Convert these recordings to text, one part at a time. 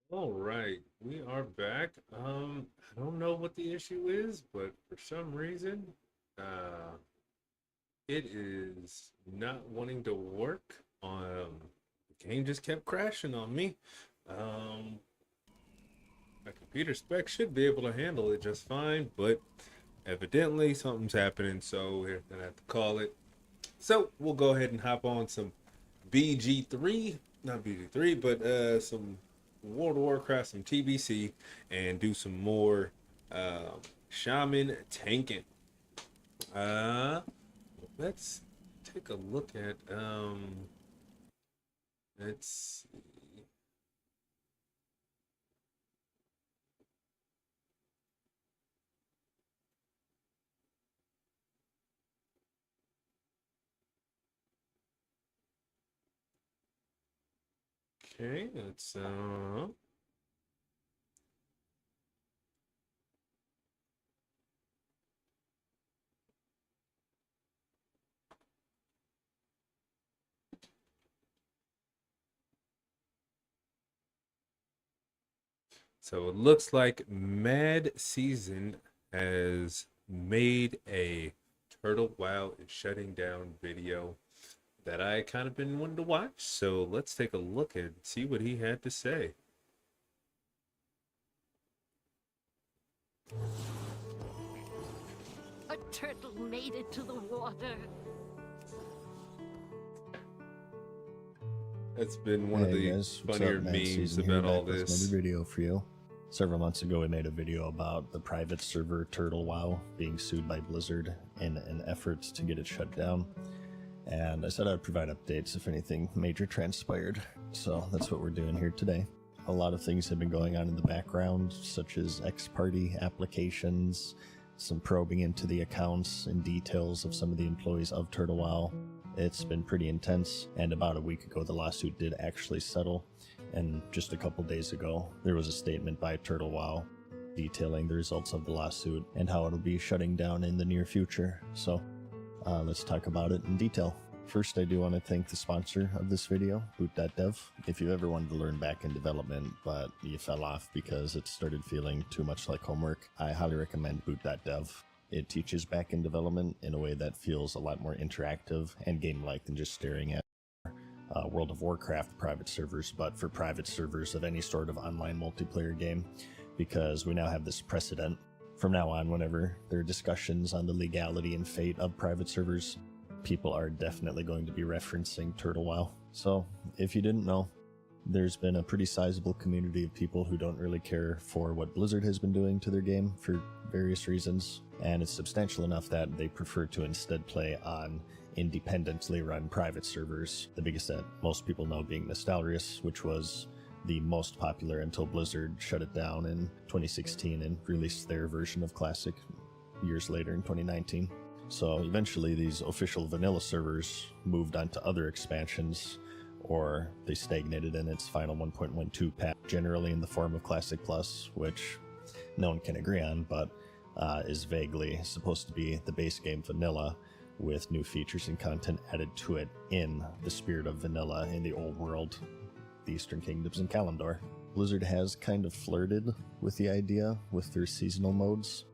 All right, we are back. I don't know what the issue is, but for some reason, uh, it is not wanting to work. The game just kept crashing on me. Um, my computer spec should be able to handle it just fine, but evidently something's happening, so we're gonna have to call it. So we'll go ahead and hop on some BG3, not BG3, but some World of Warcraft, some TBC, and do some more Shaman tanking. Uh, let's take a look at let's see. Okay, let's so it looks like Mad Season has made a Turtle Wow is shutting down video that I kind of been wanting to watch. So let's take a look and see what he had to say. A turtle made it to the water. That's been one of Hey the guys, what's funnier up? Mad memes Season here, about all back with this. another video for you. Several months ago, we made a video about the private server Turtle WoW being sued by Blizzard in an effort to get it shut down. And I said I'd provide updates if anything major transpired. So that's what we're doing here today. A lot of things have been going on in the background, such as X-Party applications, some probing into the accounts and details of some of the employees of Turtle WoW. It's been pretty intense, and about a week ago the lawsuit did actually settle, and just a couple days ago there was a statement by Turtle WoW detailing the results of the lawsuit and how it'll be shutting down in the near future. So let's talk about it in detail. First, I do want to thank the sponsor of this video, Boot.dev. If you ever wanted to learn backend development, but you fell off because it started feeling too much like homework, I highly recommend Boot.dev. It teaches backend development in a way that feels a lot more interactive and game-like than just staring at World of Warcraft private servers, but for private servers of any sort of online multiplayer game, because we now have this precedent. From now on, whenever there are discussions on the legality and fate of private servers, people are definitely going to be referencing Turtle WoW. So, if you didn't know, there's been a pretty sizable community of people who don't really care for what Blizzard has been doing to their game for various reasons, and it's substantial enough that they prefer to instead play on independently run private servers, the biggest that most people know being Nostalrius, which was the most popular until Blizzard shut it down in 2016 and released their version of Classic years later in 2019. So eventually these official vanilla servers moved on to other expansions, or they stagnated in its final 1.12 patch, generally in the form of Classic Plus, which no one can agree on, but is vaguely supposed to be the base game vanilla, with new features and content added to it in the spirit of vanilla in the old world, the Eastern Kingdoms, and Kalimdor. Blizzard has kind of flirted with the idea with their seasonal modes,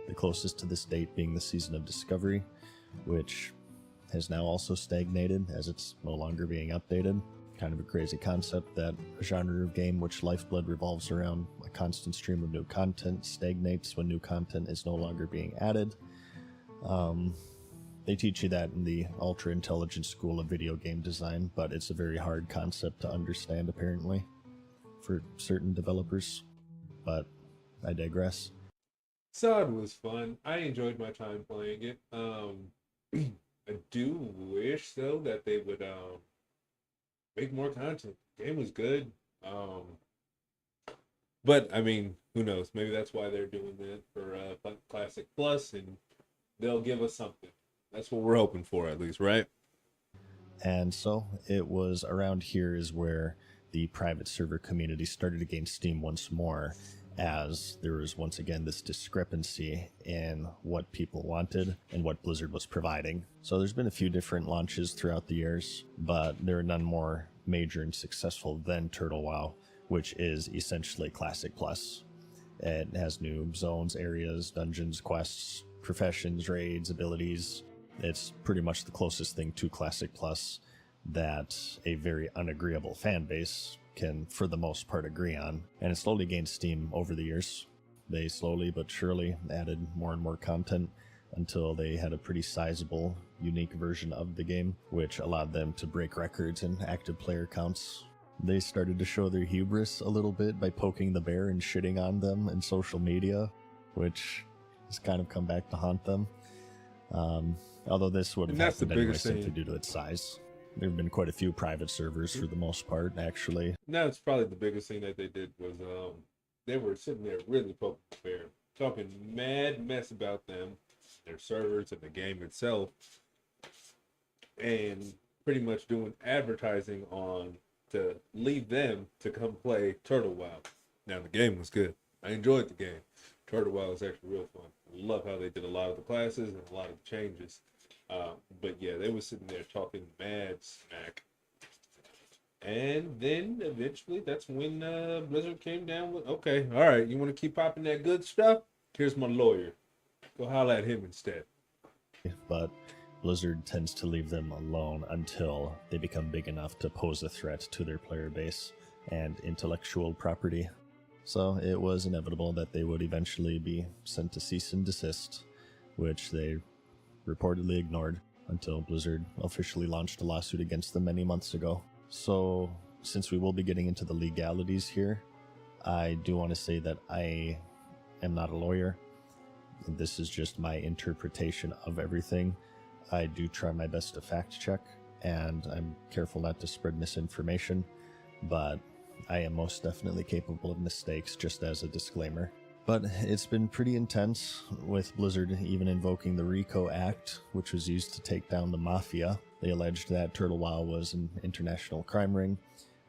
the closest to this date being the Season of Discovery, which has now also stagnated as it's no longer being updated. Kind of a crazy concept that a genre of game which lifeblood revolves around a constant stream of new content stagnates when new content is no longer being added. They teach you that in the ultra intelligent school of video game design, but it's a very hard concept to understand apparently for certain developers. But I digress. Sod was fun. I enjoyed my time playing it. I do wish though that they would make more content. The game was good. Um, but I mean, who knows? Maybe that's why they're doing that for Classic Plus, and they'll give us something. That's what we're hoping for, at least, right? And so it was around here is where the private server community started to gain steam once more, as there was once again this discrepancy in what people wanted and what Blizzard was providing. So there's been a few different launches throughout the years, but there are none more major and successful than Turtle WoW, which is essentially Classic Plus. It has new zones, areas, dungeons, quests, professions, raids, abilities. It's pretty much the closest thing to Classic Plus that a very unagreeable fan base can, for the most part, agree on. And it slowly gained steam over the years. They slowly but surely added more and more content until they had a pretty sizable, unique version of the game, which allowed them to break records in active player counts. They started to show their hubris a little bit by poking the bear and shitting on them in social media, which has kind of come back to haunt them. Although this would have happened anyway simply due to its size. There have been quite a few private servers for the most part, actually. That's probably the biggest thing that they did was they were sitting there really poking the bear, talking mad mess about them, their servers, and the game itself, and pretty much doing advertising on to lead them to come play Turtle WoW. Now, the game was good. I enjoyed the game. Turtle WoW is actually real fun. I love how they did a lot of the classes and a lot of the changes. But yeah, they were sitting there talking mad smack. And then eventually that's when Blizzard came down with, okay, all right, you want to keep popping that good stuff? Here's my lawyer. Go holler at him instead. But Blizzard tends to leave them alone until they become big enough to pose a threat to their player base and intellectual property. So it was inevitable that they would eventually be sent to cease and desist, which they reportedly ignored until Blizzard officially launched a lawsuit against them many months ago. So, since we will be getting into the legalities here, I do want to say that I am not a lawyer. This is just my interpretation of everything. I do try my best to fact check, and I'm careful not to spread misinformation, but I am most definitely capable of mistakes, just as a disclaimer. But it's been pretty intense, with Blizzard even invoking the RICO Act, which was used to take down the Mafia. They alleged that Turtle WoW was an international crime ring,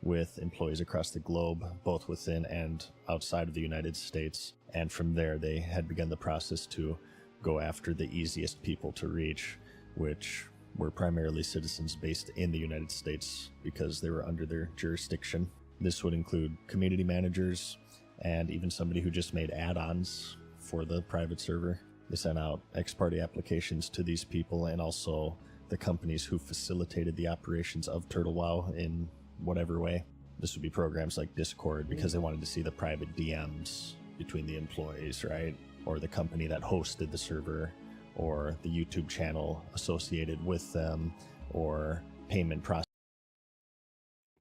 with employees across the globe, both within and outside of the United States. And from there, they had begun the process to go after the easiest people to reach, which were primarily citizens based in the United States because they were under their jurisdiction. This would include community managers, and even somebody who just made add-ons for the private server. They sent out ex-party applications to these people, and also the companies who facilitated the operations of Turtle WoW in whatever way. This would be programs like Discord, because they wanted to see the private DMs between the employees, right? Or the company that hosted the server, or the YouTube channel associated with them, or payment process.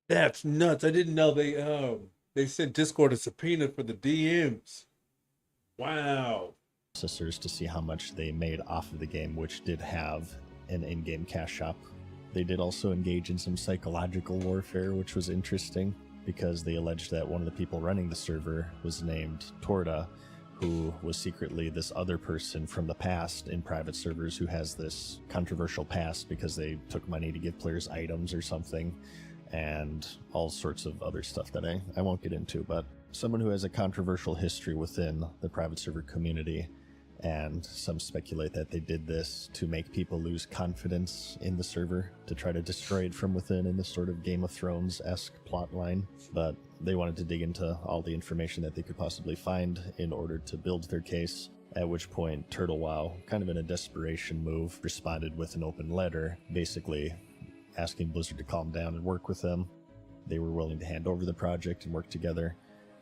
That's nuts. I didn't know they sent Discord a subpoena for the DMs. Wow. Processors to see how much they made off of the game, which did have an in-game cash shop. They did also engage in some psychological warfare, which was interesting because they alleged that one of the people running the server was named Torda, who was secretly this other person from the past in private servers who has this controversial past because they took money to give players items or something, and all sorts of other stuff that I won't get into, but someone who has a controversial history within the private server community, and some speculate that they did this to make people lose confidence in the server, to try to destroy it from within in this sort of Game of Thrones-esque plot line. But they wanted to dig into all the information that they could possibly find in order to build their case, at which point Turtle WoW, kind of in a desperation move, responded with an open letter, basically asking Blizzard to calm down and work with them. They were willing to hand over the project and work together,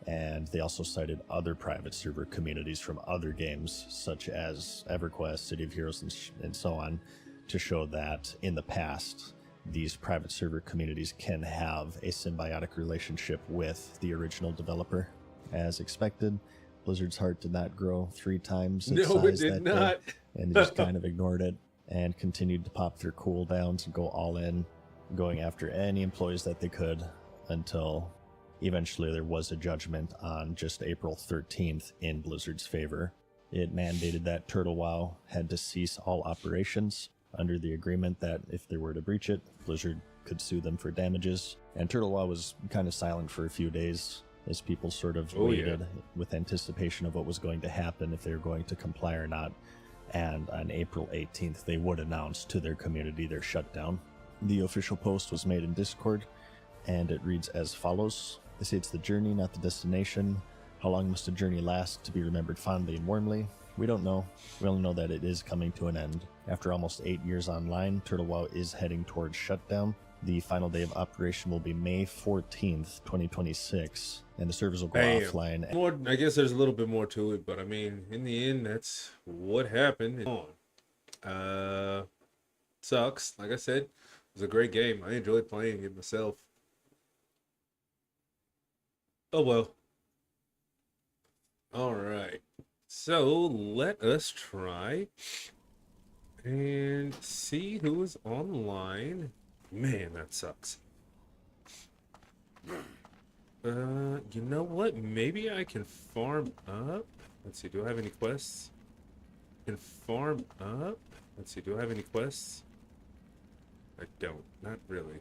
and they also cited other private server communities from other games, such as EverQuest, City of Heroes, and so on, to show that in the past, these private server communities can have a symbiotic relationship with the original developer. As expected, Blizzard's heart did not grow 3 times its size that day, and they just kind of ignored it and continued to pop their cooldowns and go all in, going after any employees that they could, until eventually there was a judgment on just April 13th in Blizzard's favor. It mandated that Turtle WoW had to cease all operations under the agreement that if they were to breach it, Blizzard could sue them for damages. And Turtle WoW was kind of silent for a few days as people sort of waited with anticipation of what was going to happen, if they were going to comply or not. And on April 18th, they would announce to their community their shutdown. The official post was made in Discord, and it reads as follows: They say it's the journey, not the destination. How long must a journey last to be remembered fondly and warmly? We don't know. We only know that it is coming to an end. After almost 8 years online, Turtle WoW is heading towards shutdown. The final day of operation will be May 14th, 2026, and the servers will go offline. More, I guess there's a little bit more to it, but I mean, in the end, that's what happened. Sucks. Like I said, it was a great game. I enjoyed playing it myself. Oh well. All right. So let us try and see who is online. Man, that sucks. You know what? Maybe I can farm up. Let's see. Do I have any quests? Can farm up. Let's see. Do I have any quests? I don't. Not really.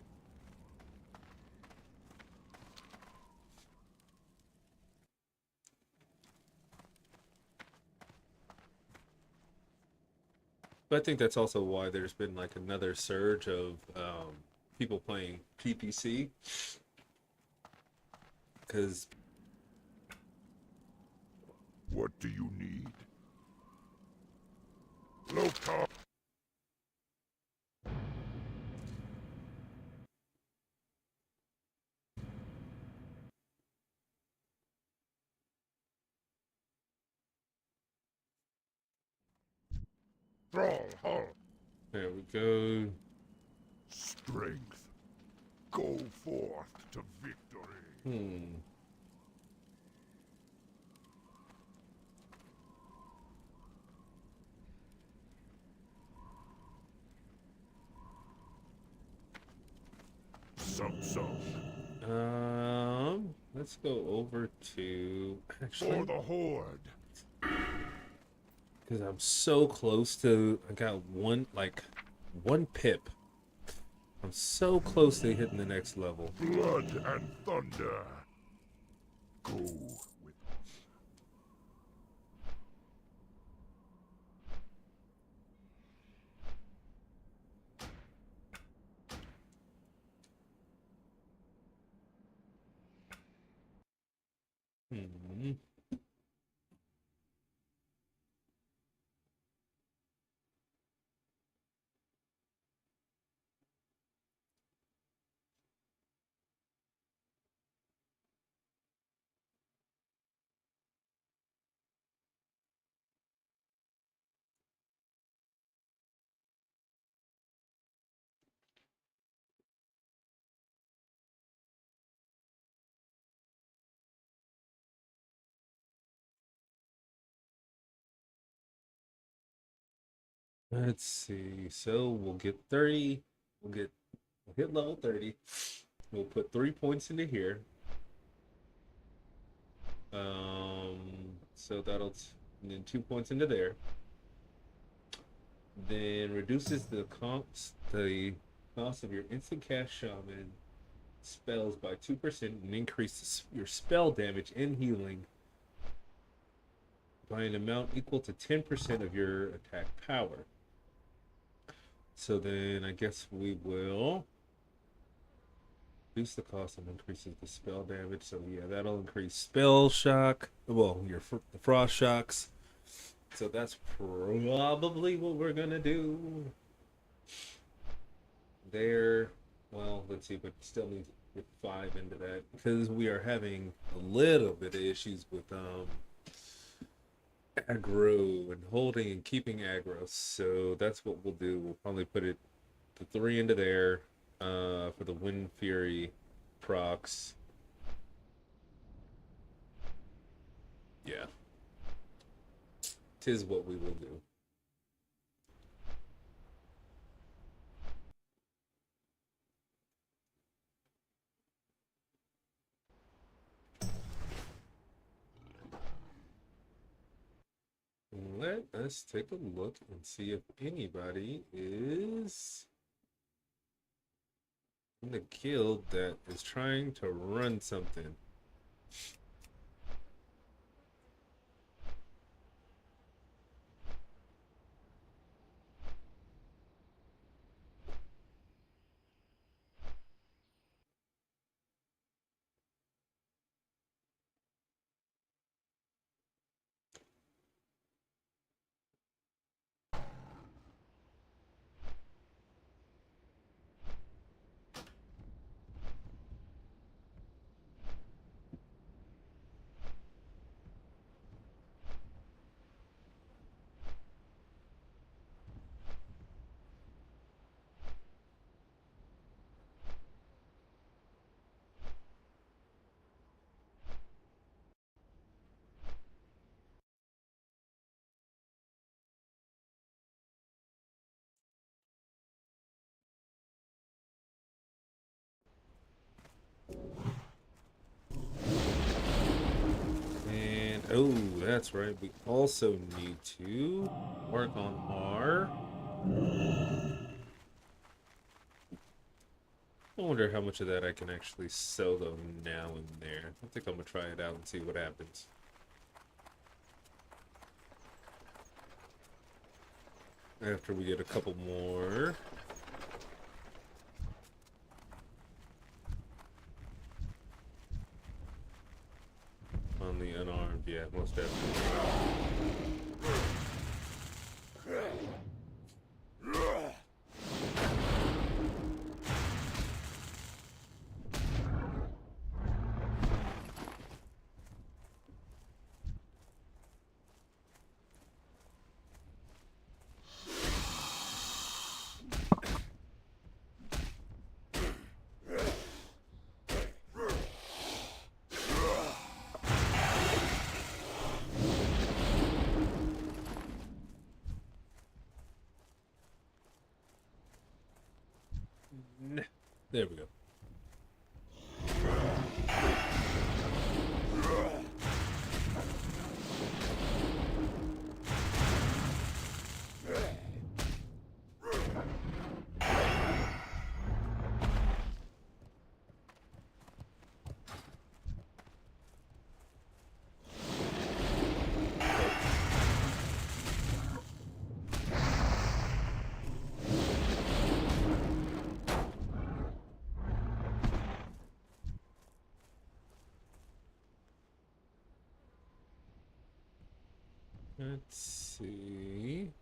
But I think that's also why there's been like another surge of people playing TBC. Because... What do you need? Local. Stronghold. There we go. Strength. Go forth to victory. Let's go over to actually For the Horde. because I'm so close to. I got one pip. I'm so close to hitting the next level. Blood and thunder. Go with. Hmm. Let's see. So we'll get 30. We'll hit level 30. We'll put 3 points into here. So that'll and then 2 points into there. Then reduces the cost of your instant cast shaman spells by 2% and increases your spell damage and healing by an amount equal to 10% of your attack power. So then I guess we will reduce the cost and increases the spell damage. So yeah, that'll increase spell shock. Well, the frost shocks. So that's probably what we're gonna do. There. Well, let's see, but still need to get 5 into that because we are having a little bit of issues with aggro and holding and keeping aggro. So that's what we'll do. We'll probably put the 3 into there for the Wind Fury procs. Yeah. 'Tis what we will do. Let us take a look and see if anybody is in the guild that is trying to run something. that's right. We also need to work on our... I wonder how much of that I can actually sell though now and there. I think I'm gonna try it out and see what happens. After we get a couple more. On the unarmed, yeah, most definitely. There we go. Let's see.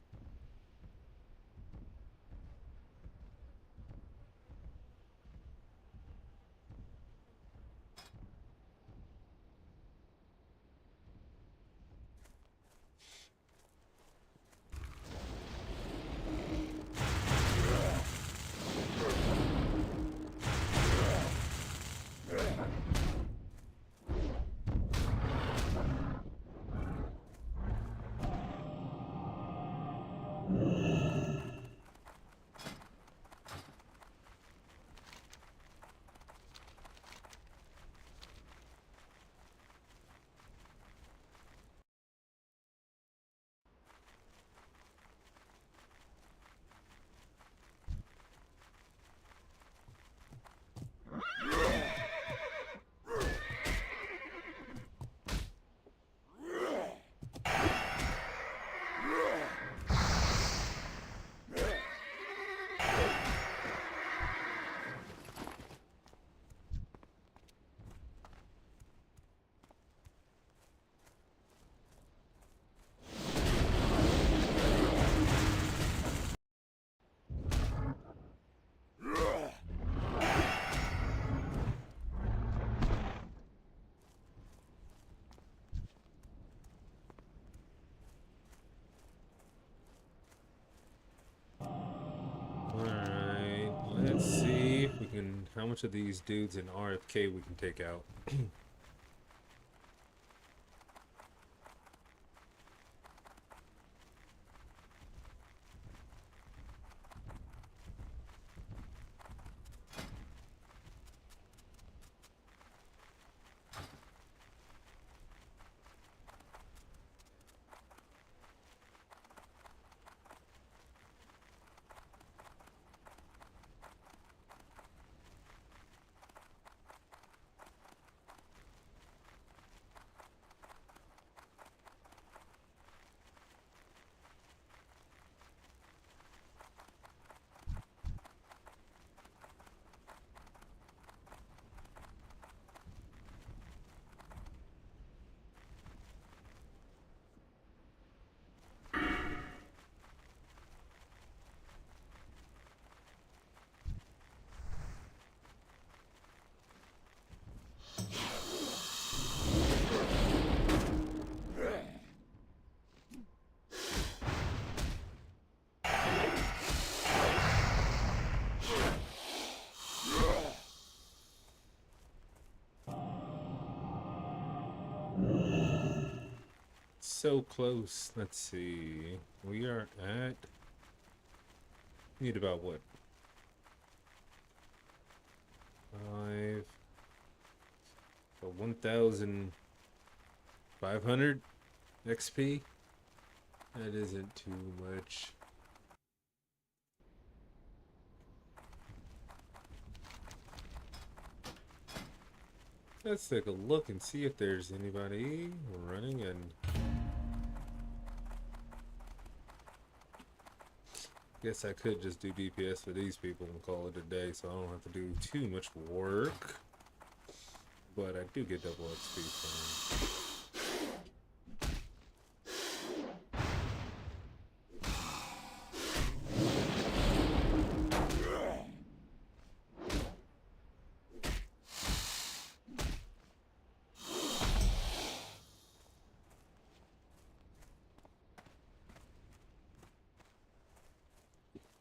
Alright, let's see if we can, how much of these dudes in RFK we can take out. So close. Let's see. We are at... Need about what? 5... So 1,500 XP. That isn't too much. Let's take a look and see if there's anybody running and guess I could just do DPS for these people and call it a day, so I don't have to do too much work. But I do get double XP from them.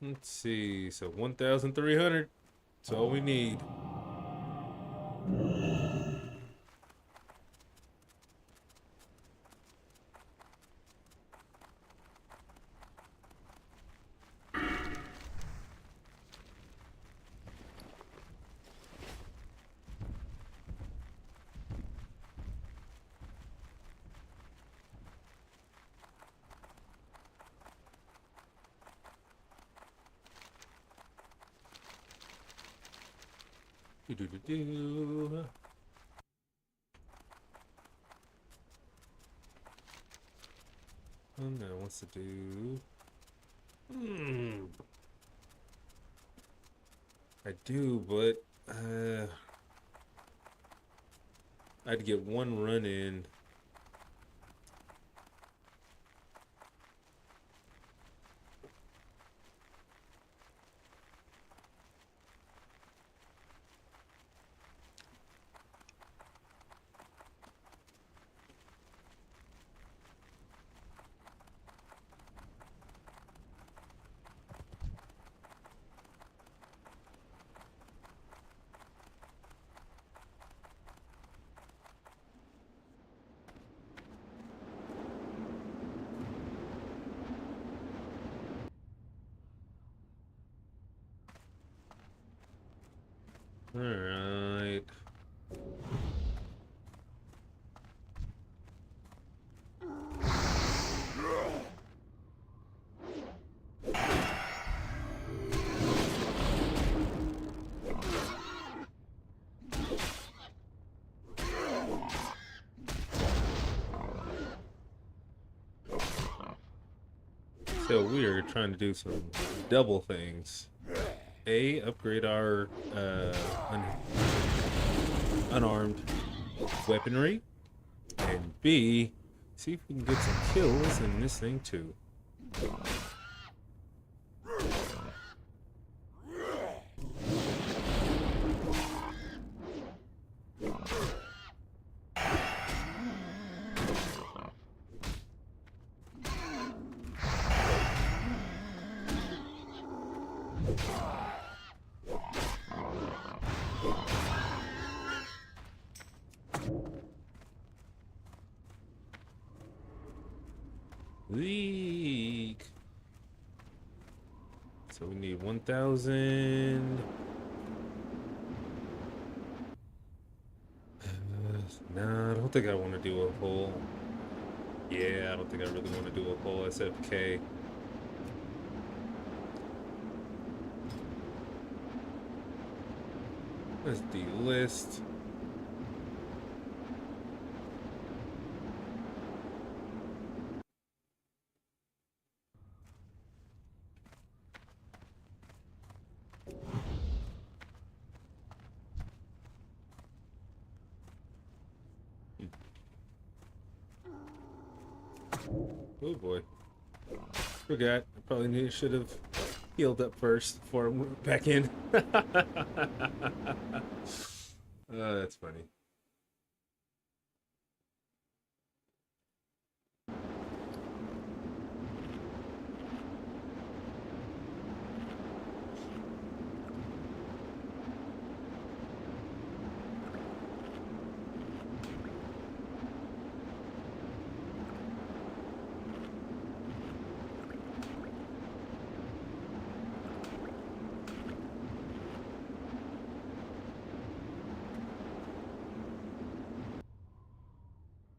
Let's see, so 1,300. That's all we need. Do-do-do-do. Oh no, wants to do. I do, but I'd get one run in. All right. So we are trying to do some double things. A, upgrade our unarmed weaponry, and B, see if we can get some kills in this thing too. Leak. So we need 1,000. Nah, I don't think I want to do a whole. Yeah, I don't think I really want to do a whole SFK. Let's delist. Oh boy. Forgot. I probably should have healed up first before I went back in. Oh, that's funny.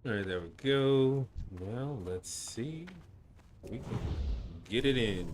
All right, there we go. Well, let's see. We can get it in.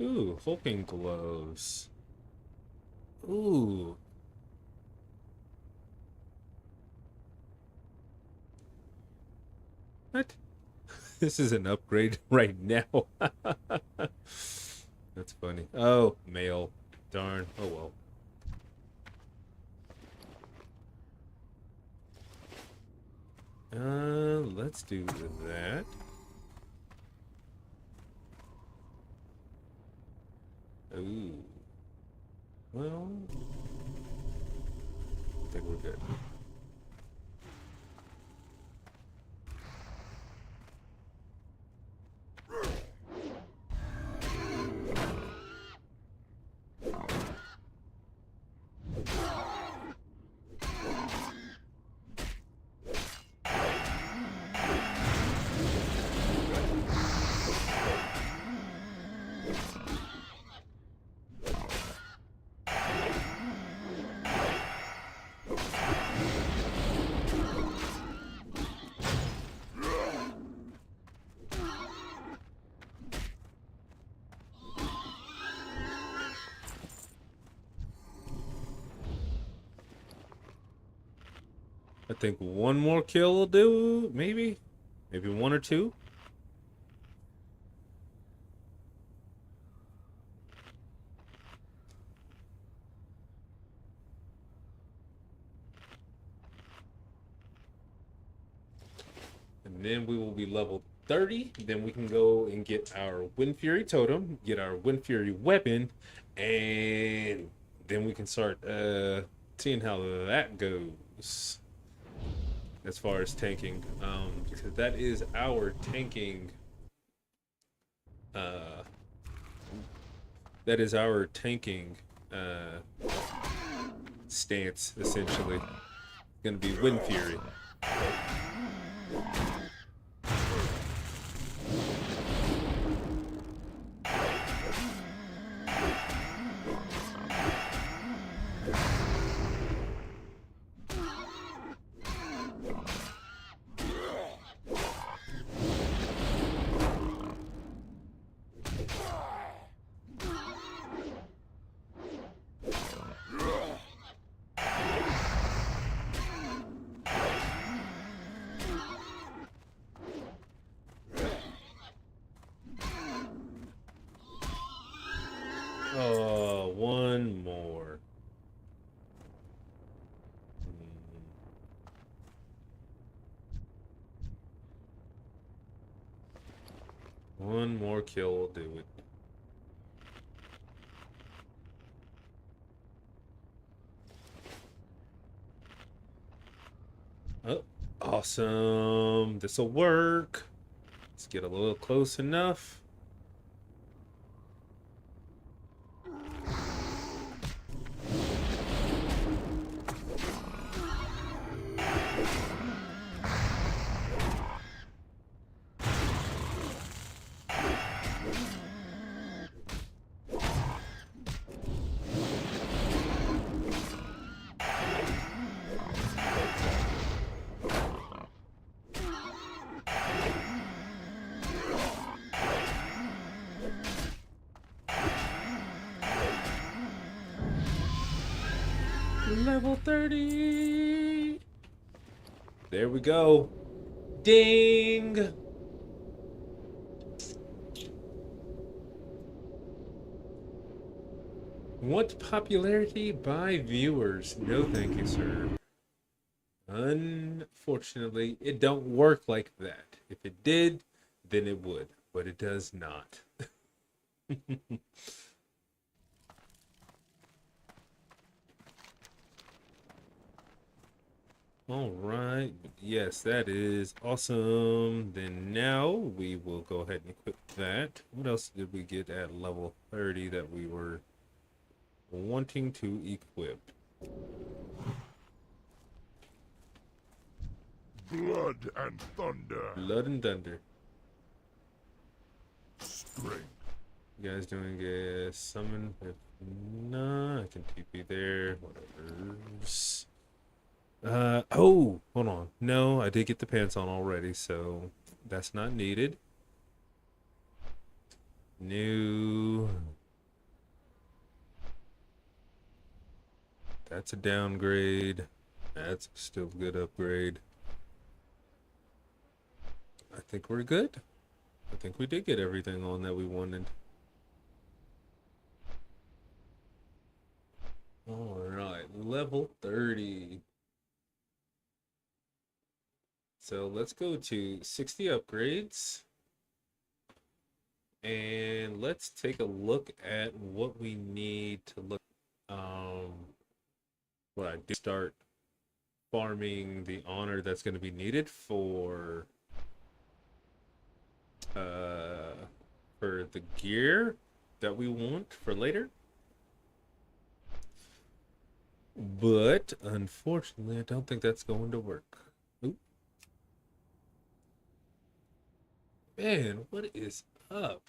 Ooh, hulking gloves. Ooh. What? This is an upgrade right now. That's funny. Oh, mail. Darn. Oh well. Let's do that. Ooh. Well, I think we're good. I think one more kill will do, maybe? Maybe one or two? And then we will be level 30. Then we can go and get our Wind Fury Totem, get our Wind Fury weapon, and then we can start seeing how that goes. As far as tanking, because that is our tanking. That is our tanking stance essentially. It's gonna be Wind Fury. Oh, one more. One more kill will do it. Oh, awesome. This'll work. Let's get a little close enough. Level 30. There we go. Ding. Want popularity by viewers? No, thank you, sir. Unfortunately, it don't work like that. If it did, then it would, but it does not. All right. Yes, that is awesome. Then now we will go ahead and equip that. What else did we get at level 30 that we were wanting to equip? Blood and thunder. Blood and thunder. Strength. You guys doing a summon? If not, I can TP there. Whatever. Oh, hold on. No, I did get the pants on already, so that's not needed. New. That's a downgrade. That's still a good upgrade. I think we're good. I think we did get everything on that we wanted. All right, level 30. So let's go to 60 upgrades. And let's take a look at what we need to look. What I do start farming the honor that's going to be needed for the gear that we want for later. But unfortunately, I don't think that's going to work. Oop. Man, what is up?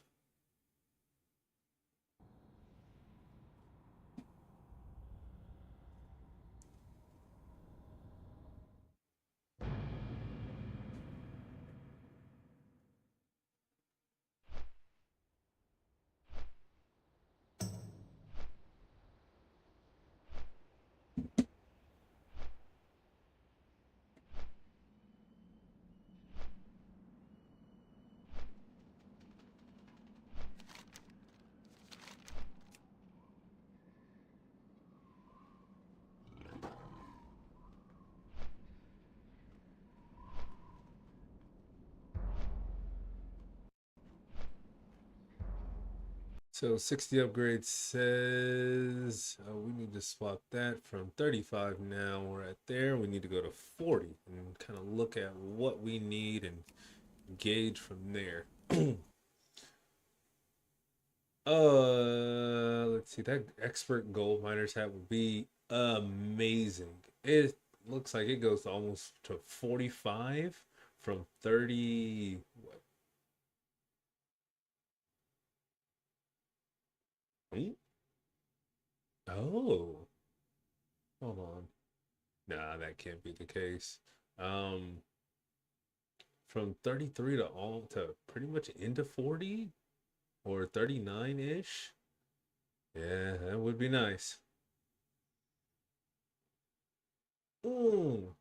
So 60 upgrades says we need to swap that from 35 now. We're at there. We need to go to 40 and kind of look at what we need and gauge from there. Let's see. That expert gold miner's hat would be amazing. It looks like it goes almost to 45 from 30. What? Hmm? Oh, hold on. Nah, that can't be the case. Um, from 33 to all to pretty much into 40 or 39-ish. Yeah, that would be nice. Ooh,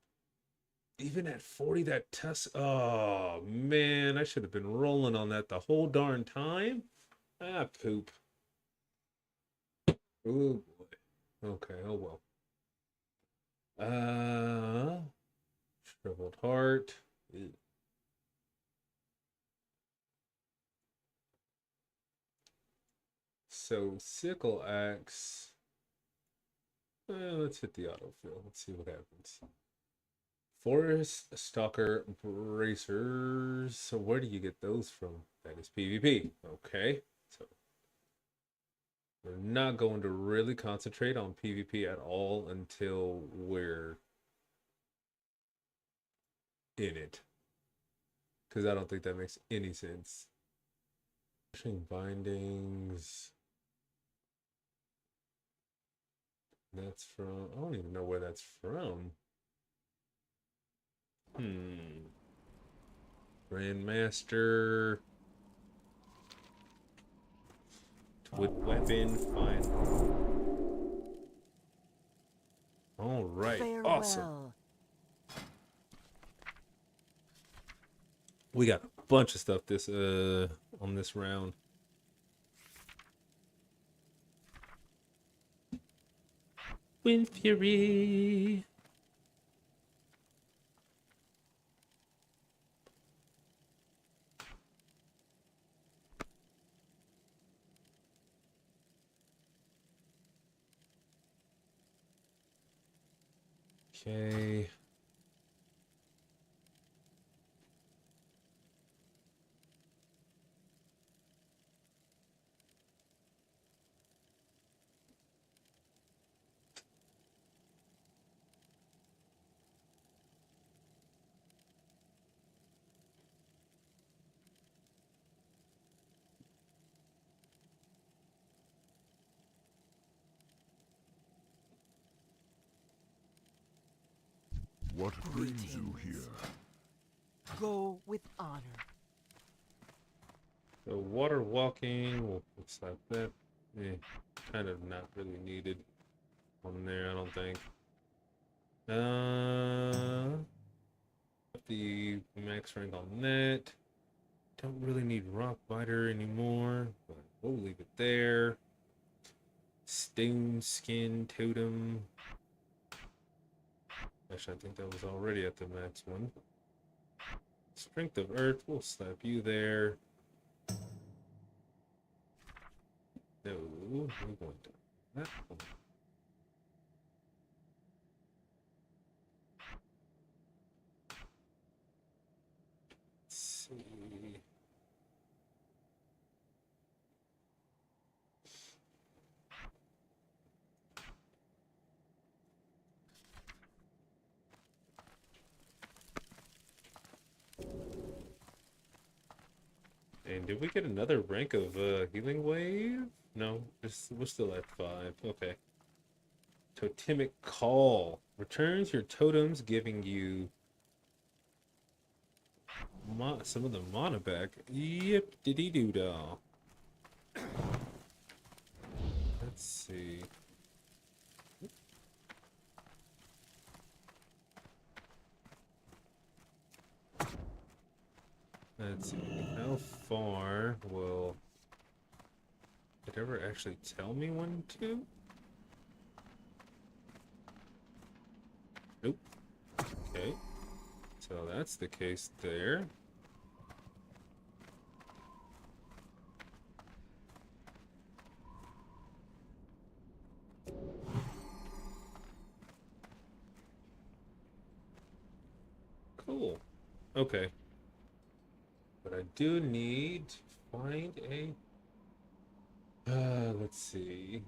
even at 40, that test. Oh man, I should have been rolling on that the whole darn time. Ah, poop. Oh boy. Okay, oh well. Uh, Shriveled heart. Ew. So sickle axe. Let's hit the autofill. Let's see what happens. Forest Stalker Bracers. So where do you get those from? That is PvP. Okay. So we're not going to really concentrate on PvP at all until we're in it. Because I don't think that makes any sense. Pushing bindings. That's from... I don't even know where that's from. Grandmaster. With weapon, fine. All right, Farewell. awesome. We got a bunch of stuff this on this round. Wind Fury. Okay. What brings you here? Go with honor. So water walking, looks like that. Kind of not really needed on there, I don't think. The max rank on that. Don't really need rock biter anymore, but we'll leave it there. Stone skin totem. Actually, I think that was already at the max one. Strength of earth, we'll slap you there. No, we're going to that one. Let's see. And did we get another rank of healing wave? No, we're still at 5. Okay. Totemic call. Returns your totems, giving you some of the mana back. Yep, diddy doo dah. Let's see. Let's see. How far will it ever actually tell me when to? Nope. Okay. So that's the case there. Cool. Okay. But I do need to find a... let's see.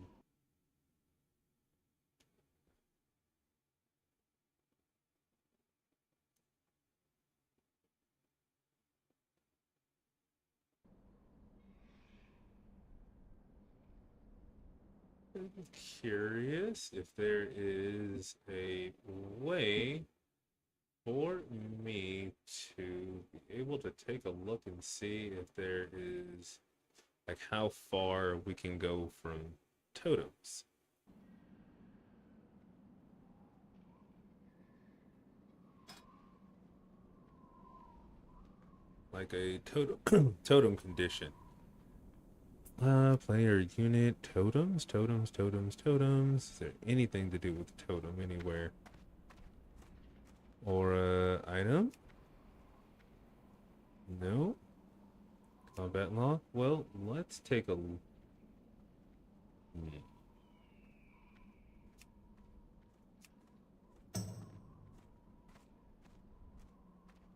I'm curious if there is a way for me to be able to take a look and see if there is, like, how far we can go from totems. Like a totem totem condition. Player unit totems, totems, totems, totems. Is there anything to do with totem anywhere? Or item? No. Combat law? Well, let's take a...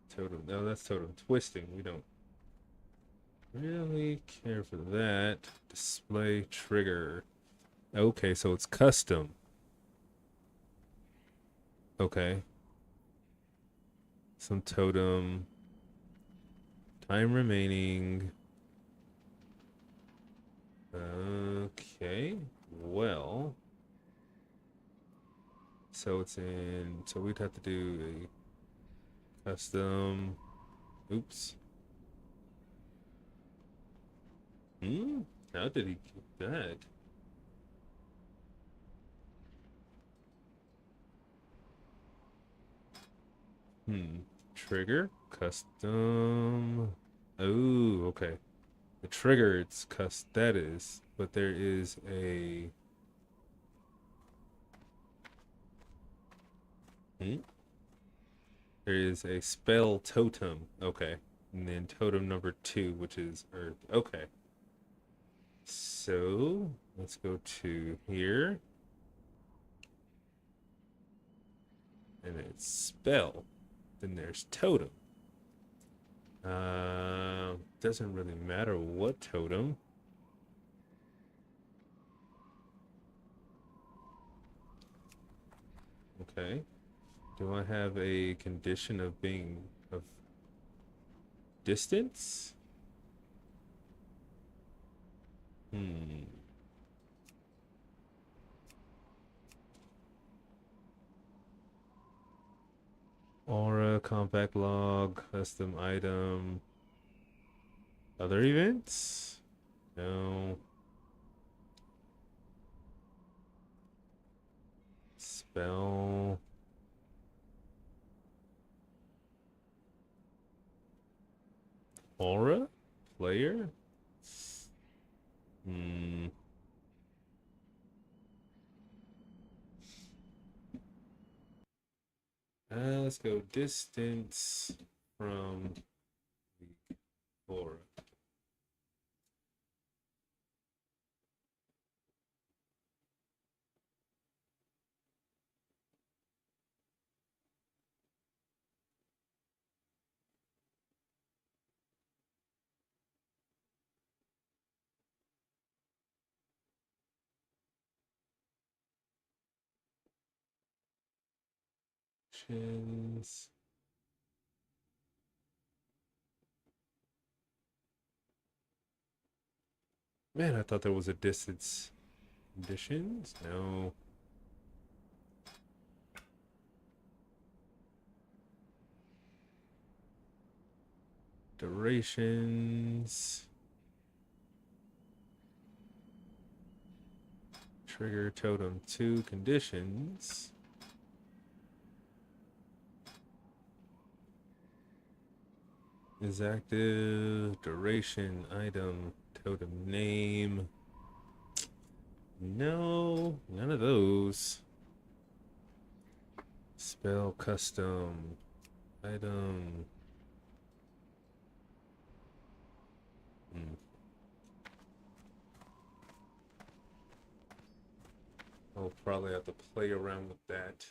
Totem. No, that's totem twisting. We don't really care for that. Display trigger. Okay, so it's custom. Okay. Some totem. Time remaining. Okay. Well. So it's in... So we'd have to do a custom... Oops. How did he get that? Trigger? Custom... Oh, okay. The trigger, it's that is, but there is a... There is a spell totem. Okay. And then totem number 2, which is earth. Okay. So, let's go to here. and it's spell. Then there's totem. Doesn't really matter what totem. Okay. Do I have a condition of being of distance? Aura, compact log, custom item. Other events? No. Spell. Aura? Player? Let's go distance from the aura. Chins. Man, I thought there was a distance conditions. No. Durations. Trigger totem 2 conditions. Is active. Duration. Item. Totem name. No, none of those. Spell custom. Item. I'll probably have to play around with that.